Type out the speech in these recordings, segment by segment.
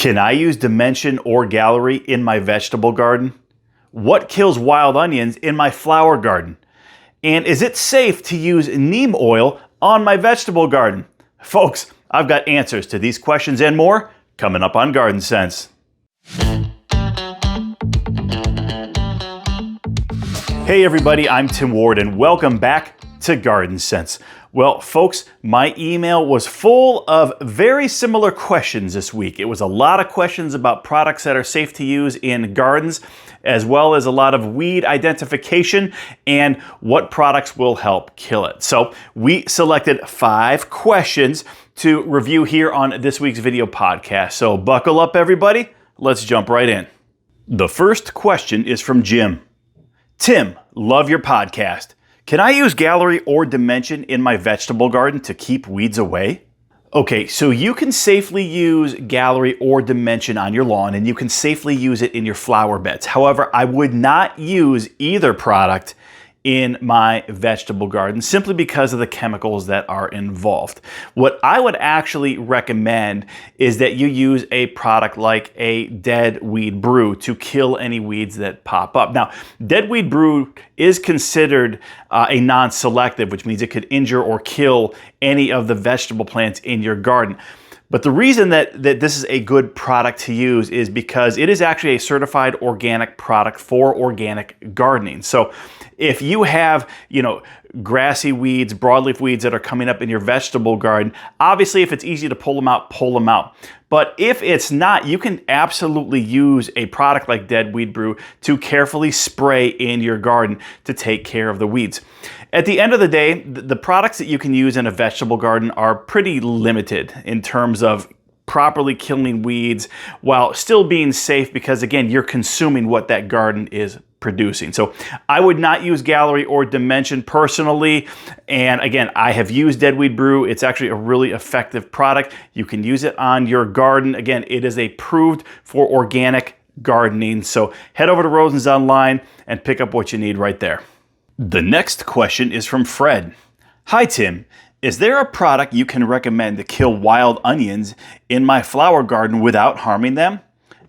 Can I use Dimension or Gallery in my vegetable garden? What kills wild onions in my flower garden? And is it safe to use neem oil on my vegetable garden? Folks, I've got answers to these questions and more coming up on Garden Sense. Hey everybody, I'm Tim Ward and welcome back to Garden Sense. Well, folks, my email was full of very similar questions this week. It was a lot of questions about products that are safe to use in gardens, as well as a lot of weed identification and what products will help kill it. So we selected 5 questions to review here on this week's video podcast. So buckle up, everybody. Let's jump right in. The first question is from Jim. Tim, love your podcast. Can I use Gallery or Dimension in my vegetable garden to keep weeds away? Okay, so you can safely use Gallery or Dimension on your lawn and you can safely use it in your flower beds. However, I would not use either product in my vegetable garden simply because of the chemicals that are involved. What I would actually recommend is that you use a product like a dead weed brew to kill any weeds that pop up. Now, dead weed brew is considered a non-selective, which means it could injure or kill any of the vegetable plants in your garden. But the reason that this is a good product to use is because it is actually a certified organic product for organic gardening. So if you have, grassy weeds, broadleaf weeds that are coming up in your vegetable garden, obviously if it's easy to pull them out, pull them out. But if it's not, you can absolutely use a product like Dead Weed Brew to carefully spray in your garden to take care of the weeds. At the end of the day, the products that you can use in a vegetable garden are pretty limited in terms of properly killing weeds while still being safe because, again, you're consuming what that garden is producing. So I would not use Gallery or Dimension personally. And again, I have used Dead Weed Brew. It's actually a really effective product. You can use it on your garden. Again, it is approved for organic gardening. So head over to Rosen's Online and pick up what you need right there. The next question is from Fred. Hi, Tim. Is there a product you can recommend to kill wild onions in my flower garden without harming them?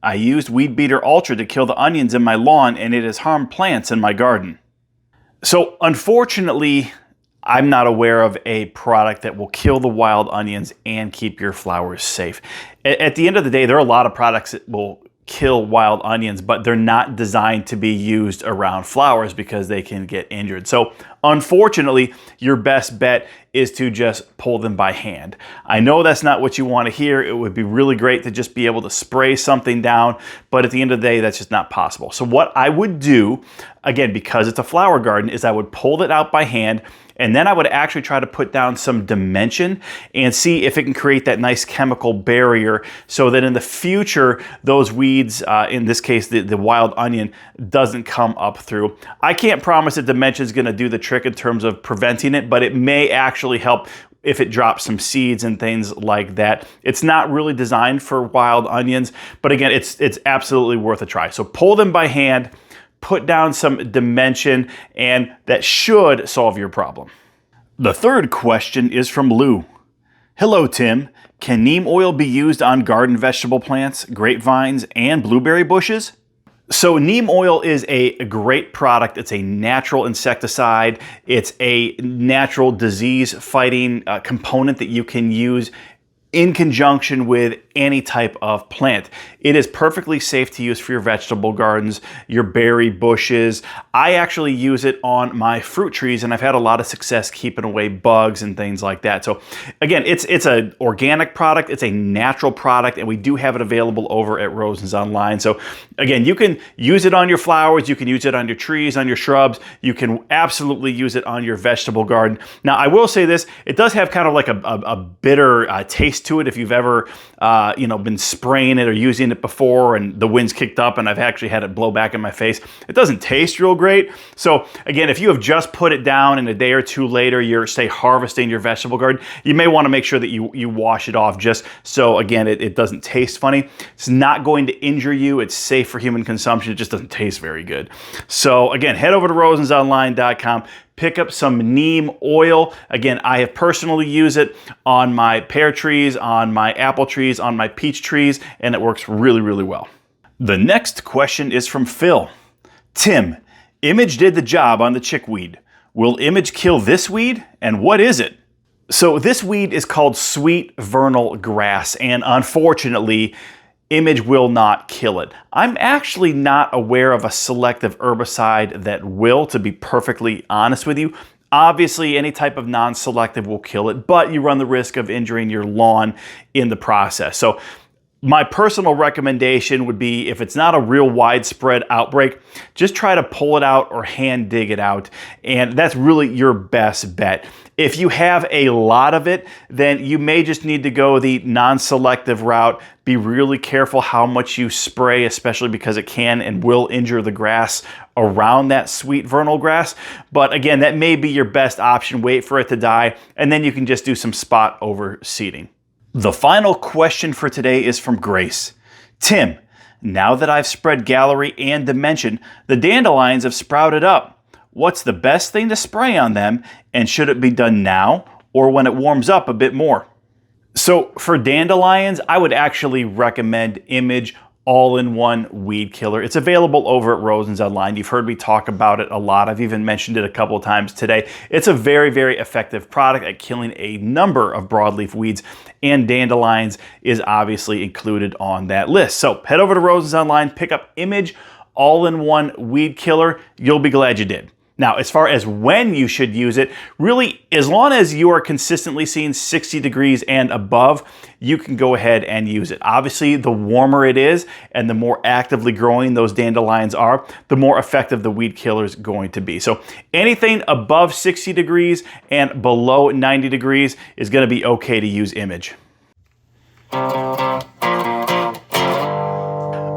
I used Weed Beater Ultra to kill the onions in my lawn and it has harmed plants in my garden. So unfortunately, I'm not aware of a product that will kill the wild onions and keep your flowers safe. At the end of the day, there are a lot of products that will kill wild onions, but they're not designed to be used around flowers because they can get injured. So unfortunately, your best bet is to just pull them by hand. I know that's not what you want to hear. It would be really great to just be able to spray something down, but at the end of the day, that's just not possible. So what I would do, again, because it's a flower garden, is I would pull it out by hand, and then I would actually try to put down some Dimension and see if it can create that nice chemical barrier so that in the future, those weeds, in this case, the wild onion, doesn't come up through. I can't promise that Dimension is going to do the trick in terms of preventing it, but it may actually help if it drops some seeds and things like that. It's not really designed for wild onions, but again, it's absolutely worth a try. So pull them by hand, put down some Dimension, and that should solve your problem. The third question is from Lou. Hello, Tim. Can neem oil be used on garden vegetable plants, grapevines, and blueberry bushes? So neem oil is a great product. It's a natural insecticide. It's a natural disease-fighting component that you can use in conjunction with any type of plant. It is perfectly safe to use for your vegetable gardens, your berry bushes. I actually use it on my fruit trees and I've had a lot of success keeping away bugs and things like that. So again, it's an organic product, it's a natural product, and we do have it available over at Rosen's Online. So again, you can use it on your flowers, you can use it on your trees, on your shrubs, you can absolutely use it on your vegetable garden. Now, I will say this, it does have kind of like a bitter taste to it if you've ever been spraying it or using it before and the wind's kicked up and I've actually had it blow back in my face. It doesn't taste real great. So again, if you have just put it down and a day or two later you're, say, harvesting your vegetable garden, you may want to make sure that you wash it off just so, again, it doesn't taste funny. It's not going to injure you. It's safe for human consumption. It just doesn't taste very good. So again, head over to rosensonline.com, pick up some neem oil. Again, I have personally used it on my pear trees, on my apple trees, on my peach trees, and it works really, really well. The next question is from Phil. Tim, Image did the job on the chickweed. Will Image kill this weed, and what is it? So this weed is called sweet vernal grass, and unfortunately, Image will not kill it. I'm actually not aware of a selective herbicide that will, to be perfectly honest with you. Obviously, any type of non-selective will kill it, but you run the risk of injuring your lawn in the process. So my personal recommendation would be, if it's not a real widespread outbreak, just try to pull it out or hand dig it out. And that's really your best bet. If you have a lot of it, then you may just need to go the non-selective route. Be really careful how much you spray, especially because it can and will injure the grass around that sweet vernal grass. But again, that may be your best option. Wait for it to die, and then you can just do some spot overseeding. The final question for today is from Grace. Tim, now that I've spread Gallery and Dimension, the dandelions have sprouted up. What's the best thing to spray on them, and should it be done now or when it warms up a bit more? So for dandelions, I would actually recommend Image all-in-one weed killer. It's available over at Rosen's Online. You've heard me talk about it a lot. I've even mentioned it a couple of times today. It's a very, very effective product at killing a number of broadleaf weeds, and dandelions is obviously included on that list. So head over to Rosen's Online, pick up Image all-in-one weed killer. You'll be glad you did. Now, as far as when you should use it, really, as long as you are consistently seeing 60 degrees and above, you can go ahead and use it. Obviously, the warmer it is and the more actively growing those dandelions are, the more effective the weed killer is going to be. So anything above 60 degrees and below 90 degrees is going to be okay to use Image.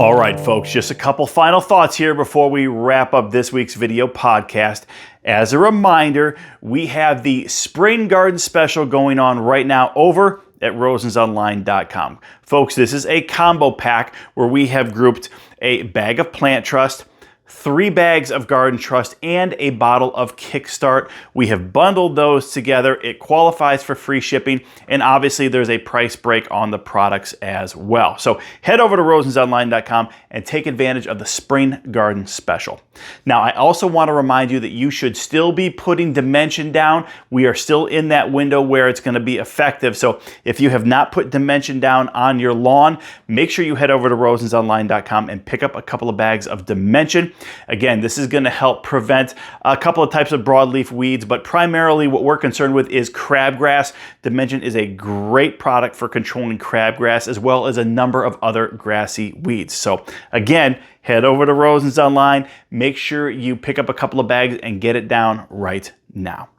All right, folks, just a couple final thoughts here before we wrap up this week's video podcast. As a reminder, we have the Spring Garden Special going on right now over at rosensonline.com. Folks, this is a combo pack where we have grouped a bag of Plant Trust, 3 bags of Garden Trust, and a bottle of Kickstart. We have bundled those together. It qualifies for free shipping, and obviously there's a price break on the products as well. So head over to rosensonline.com and take advantage of the Spring Garden Special. Now, I also want to remind you that you should still be putting Dimension down. We are still in that window where it's going to be effective. So if you have not put Dimension down on your lawn, make sure you head over to rosensonline.com and pick up a couple of bags of Dimension. Again, this is going to help prevent a couple of types of broadleaf weeds, but primarily what we're concerned with is crabgrass. Dimension is a great product for controlling crabgrass as well as a number of other grassy weeds. So again, head over to Rosen's Online, make sure you pick up a couple of bags and get it down right now.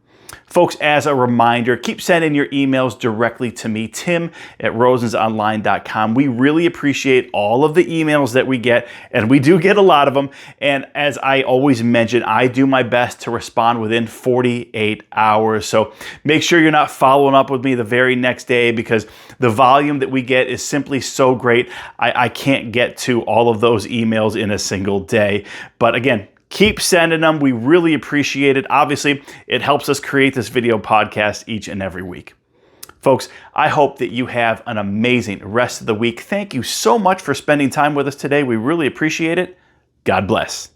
Folks, as a reminder, keep sending your emails directly to me, Tim at rosensonline.com. We really appreciate all of the emails that we get, and we do get a lot of them. And as I always mention, I do my best to respond within 48 hours. So make sure you're not following up with me the very next day, because the volume that we get is simply so great. I can't get to all of those emails in a single day. But again, keep sending them. We really appreciate it. Obviously, it helps us create this video podcast each and every week. Folks, I hope that you have an amazing rest of the week. Thank you so much for spending time with us today. We really appreciate it. God bless.